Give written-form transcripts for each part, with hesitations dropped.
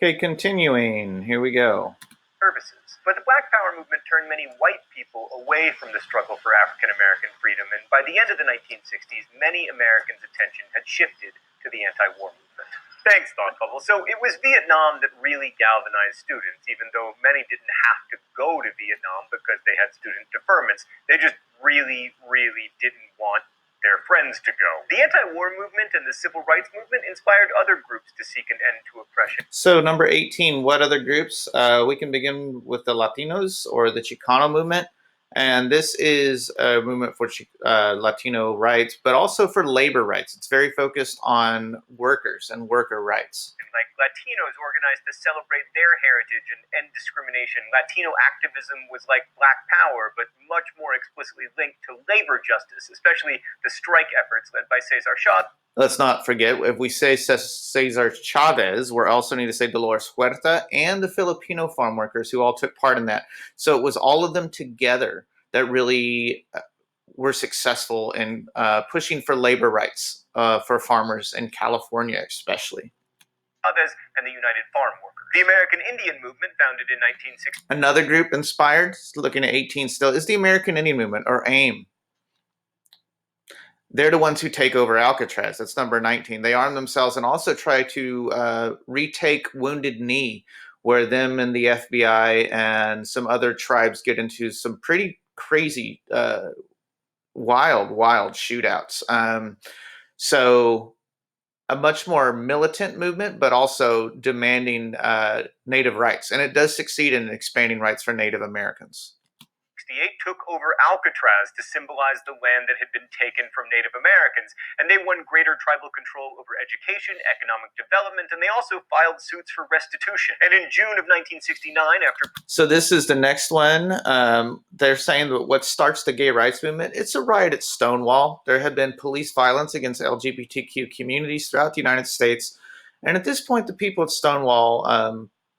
Okay, continuing. Here we go. Services. But the Black Power movement turned many white people away from the struggle for African American freedom, and by the end of the 1960s, many Americans' attention had shifted to the anti-war movement. Thanks, Thought Bubble. So it was Vietnam that really galvanized students, even though many didn't have to go to Vietnam because they had student deferments. They just really, really didn't want their friends to go. The anti-war movement and the civil rights movement inspired other groups to seek an end to oppression. So number 18, what other groups? We can begin with the Latinos or the Chicano movement. And this is a movement for Latino rights, but also for labor rights. It's very focused on workers and worker rights. Like Latinos organized to celebrate their heritage and end discrimination. Latino activism was like Black Power, but much more explicitly linked to labor justice, especially the strike efforts led by Cesar Chavez. Let's not forget, if we say Cesar Chavez, we also need to say Dolores Huerta and the Filipino farm workers who all took part in that. So it was all of them together that really were successful in pushing for labor rights for farmers in California especially. Chavez and the United Farm Workers. The American Indian Movement, founded in 1960. Another group inspired, looking at 18 still, is the American Indian Movement, or AIM. They're the ones who take over Alcatraz. That's number 19. They arm themselves and also try to retake Wounded Knee, where them and the FBI and some other tribes get into some pretty crazy, wild shootouts. So a much more militant movement, but also demanding Native rights. And it does succeed in expanding rights for Native Americans. 1968 took over Alcatraz to symbolize the land that had been taken from Native Americans, and they won greater tribal control over education, economic development, and they also filed suits for restitution. And in June of 1969, after... So this is the next one. They're saying that what starts the gay rights movement, it's a riot at Stonewall. There had been police violence against LGBTQ communities throughout the United States. And at this point, the people at Stonewall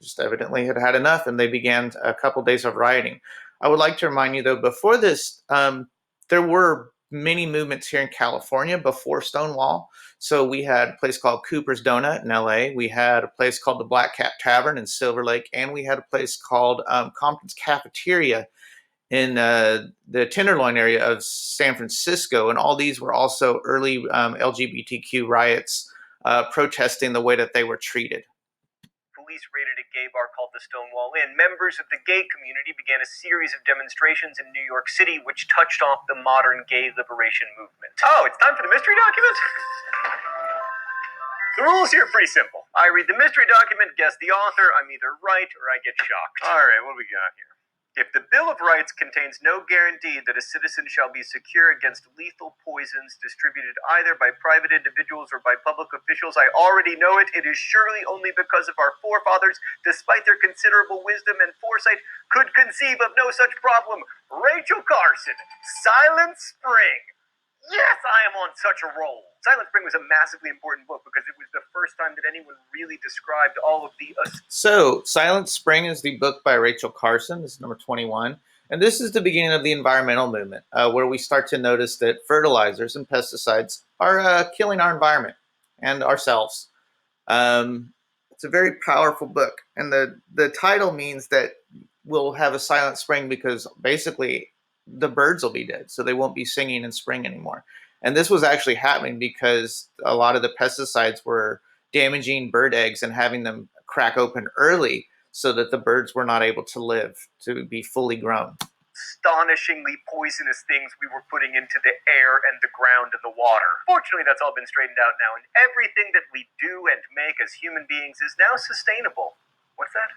just evidently had had enough, and they began a couple days of rioting. I would like to remind you, though, before this, there were many movements here in California before Stonewall. So we had a place called Cooper's Donut in LA. We had a place called the Black Cat Tavern in Silver Lake. And we had a place called Compton's Cafeteria in the Tenderloin area of San Francisco. And all these were also early LGBTQ riots protesting the way that they were treated. Police raided a gay bar called the Stonewall Inn. Members of the gay community began a series of demonstrations in New York City which touched off the modern gay liberation movement. Oh, it's time for the mystery document? The rules here are pretty simple. I read the mystery document, guess the author, I'm either right or I get shocked. Alright, what do we got here? If the Bill of Rights contains no guarantee that a citizen shall be secure against lethal poisons distributed either by private individuals or by public officials, I already know it. It is surely only because of our forefathers, despite their considerable wisdom and foresight, could conceive of no such problem. Rachel Carson, Silent Spring. Yes, I am on such a roll. Silent Spring was a massively important book because it was the first time that anyone really described all of the... So, Silent Spring is the book by Rachel Carson. This is number 21. And this is the beginning of the environmental movement, where we start to notice that fertilizers and pesticides are killing our environment and ourselves. It's a very powerful book. And the title means that we'll have a silent spring because basically the birds will be dead, so they won't be singing in spring anymore. And this was actually happening because a lot of the pesticides were damaging bird eggs and having them crack open early so that the birds were not able to live, to be fully grown. Astonishingly poisonous things we were putting into the air and the ground and the water. Fortunately, that's all been straightened out now, and everything that we do and make as human beings is now sustainable. What's that?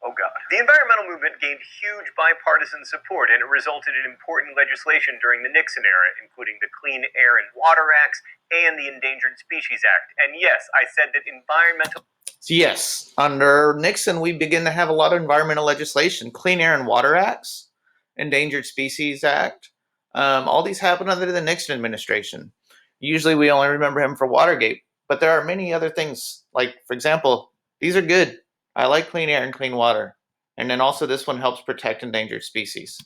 Oh, God. The environmental movement gained huge bipartisan support, and it resulted in important legislation during the Nixon era, including the Clean Air and Water Acts and the Endangered Species Act. And yes, I said that environmental... Yes, under Nixon, we begin to have a lot of environmental legislation. Clean Air and Water Acts, Endangered Species Act, all these happened under the Nixon administration. Usually we only remember him for Watergate, but there are many other things, like, for example, these are good. I like clean air and clean water. And then also this one helps protect endangered species.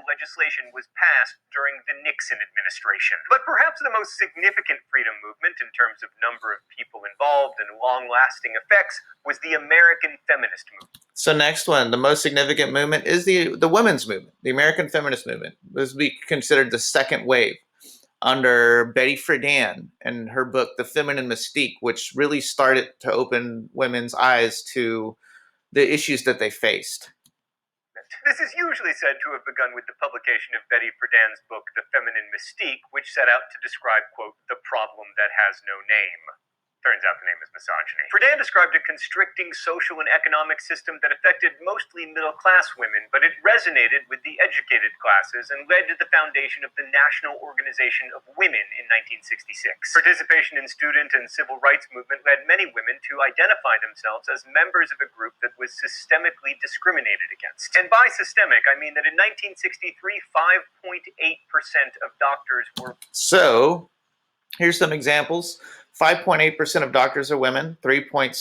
legislation was passed during the Nixon administration. But perhaps the most significant freedom movement in terms of number of people involved and long-lasting effects was the American feminist movement. So next one, the most significant movement is the women's movement, the American feminist movement. This would be considered the second wave under Betty Friedan and her book, The Feminine Mystique, which really started to open women's eyes to the issues that they faced. This is usually said to have begun with the publication of Betty Friedan's book, The Feminine Mystique, which set out to describe, quote, the problem that has no name. Turns out the name is misogyny. Friedan described a constricting social and economic system that affected mostly middle-class women, but it resonated with the educated classes and led to the foundation of the National Organization of Women in 1966. Participation in student and civil rights movement led many women to identify themselves as members of a group that was systemically discriminated against. And by systemic, I mean that in 1963, 5.8% of doctors were... So, here's some examples. 5.8% of doctors are women, 3.7%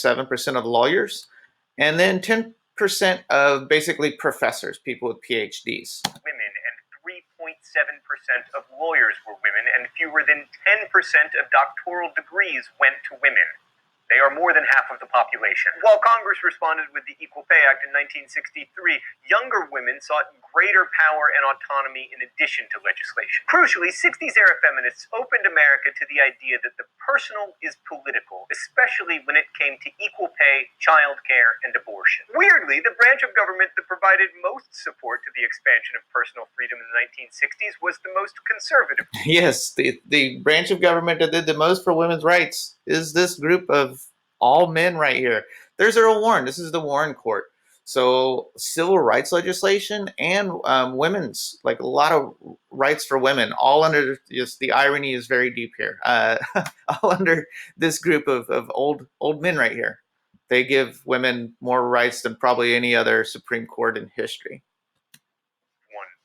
of lawyers, and then 10% of basically professors, people with PhDs. Women, and 3.7% of lawyers were women, and fewer than 10% of doctoral degrees went to women. They are more than half of the population. While Congress responded with the Equal Pay Act in 1963, younger women sought greater power and autonomy in addition to legislation. Crucially, 60s-era feminists opened America to the idea that the personal is political, especially when it came to equal pay, childcare, and abortion. Weirdly, the branch of government that provided most support to the expansion of personal freedom in the 1960s was the most conservative. Yes, the branch of government that did the most for women's rights is this group of all men right here. There's Earl Warren. This is the Warren Court. So civil rights legislation and women's, like a lot of rights for women, all under just the irony is very deep here. All under this group of old men right here. They give women more rights than probably any other Supreme Court in history.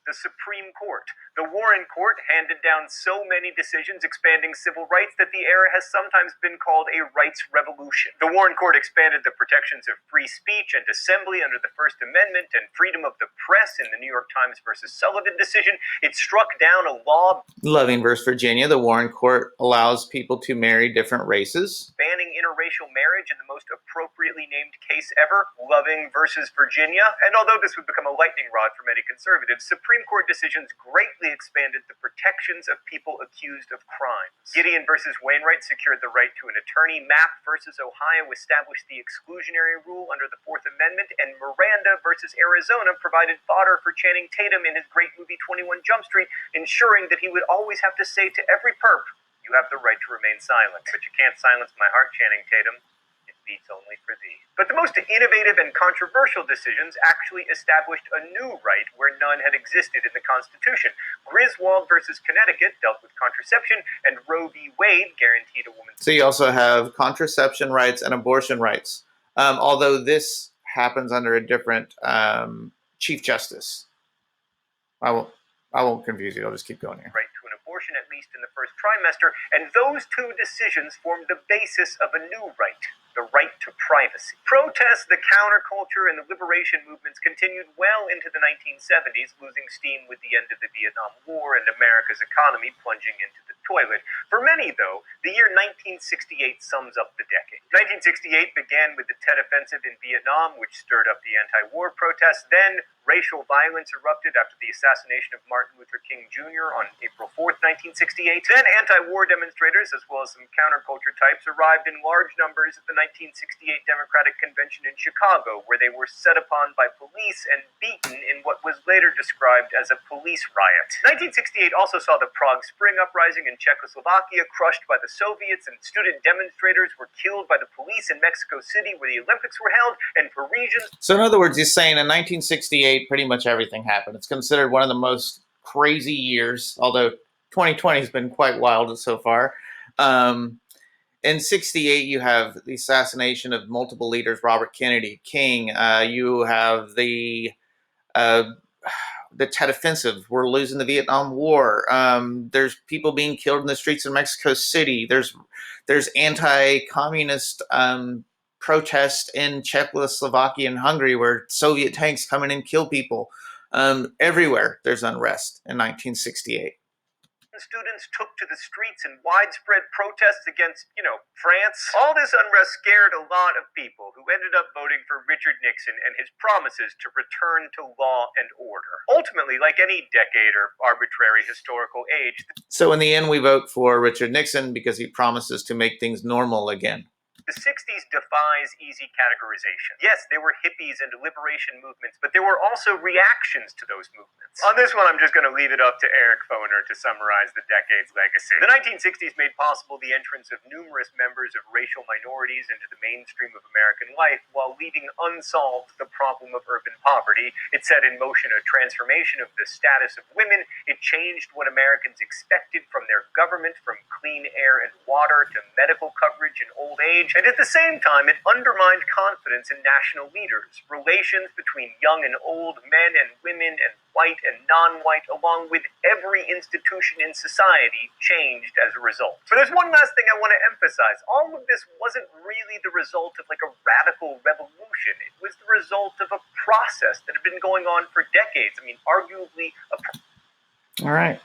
The Supreme Court. The Warren Court handed down so many decisions expanding civil rights that the era has sometimes been called a rights revolution. The Warren Court expanded the protections of free speech and assembly under the First Amendment and freedom of the press in the New York Times versus Sullivan decision. It struck down a law, Loving versus Virginia. The Warren Court allows people to marry different races, banning interracial marriage in the most appropriately named case ever, Loving versus Virginia. And although this would become a lightning rod for many conservatives, Supreme Court decisions greatly expanded the protections of people accused of crimes. Gideon versus Wainwright secured the right to an attorney. Mapp versus Ohio established the exclusionary rule under the Fourth Amendment. And Miranda versus Arizona provided fodder for Channing Tatum in his great movie 21 Jump Street, ensuring that he would always have to say to every perp, "You have the right to remain silent, but you can't silence my heart, Channing Tatum. It beats only for thee." But the most innovative and controversial decisions actually established a new right where none had existed in the Constitution. Griswold versus Connecticut dealt with contraception, and Roe v. Wade guaranteed a woman's... So you also have contraception rights and abortion rights, although this happens under a different Chief Justice. I won't confuse you. I'll just keep going here. right to an abortion, at least in the first trimester, and those two decisions formed the basis of a new right, the right to privacy. Protests, the counterculture, and the liberation movements continued well into the 1970s, losing steam with the end of the Vietnam War and America's economy plunging into the toilet. For many, though, the year 1968 sums up the decade. 1968 began with the Tet Offensive in Vietnam, which stirred up the anti-war protests. Then, racial violence erupted after the assassination of Martin Luther King Jr. on April 4th, 1968. Then anti-war demonstrators, as well as some counterculture types, arrived in large numbers at the 1968 Democratic Convention in Chicago, where they were set upon by police and beaten in what was later described as a police riot. 1968 also saw the Prague Spring Uprising in Czechoslovakia crushed by the Soviets, and student demonstrators were killed by the police in Mexico City, where the Olympics were held, and Parisians... So in other words, he's saying in 1968, pretty much everything happened. It's considered one of the most crazy years, although 2020 has been quite wild so far. In 68, you have the assassination of multiple leaders, Robert Kennedy, King. You have the Tet Offensive. We're losing the Vietnam War. There's people being killed in the streets of Mexico City. There's anti-communist protests in Czechoslovakia and Hungary where Soviet tanks come in and kill people. Everywhere there's unrest in 1968. Students took to the streets in widespread protests against, France. All this unrest scared a lot of people who ended up voting for Richard Nixon and his promises to return to law and order. Ultimately, like any decade or arbitrary historical age. So in the end, we vote for Richard Nixon because he promises to make things normal again. The 60s defies easy categorization. Yes, there were hippies and liberation movements, but there were also reactions to those movements. On this one, I'm just going to leave it up to Eric Foner to summarize the decade's legacy. The 1960s made possible the entrance of numerous members of racial minorities into the mainstream of American life while leaving unsolved the problem of urban poverty. It set in motion a transformation of the status of women. It changed what Americans expected from their government, from clean air and water to medical coverage in old age. And at the same time, it undermined confidence in national leaders. Relations between young and old, men and women, and white and non-white, along with every institution in society, changed as a result. But there's one last thing I want to emphasize. All of this wasn't really the result of like a radical revolution. It was the result of a process that had been going on for decades. I mean, arguably a... All right.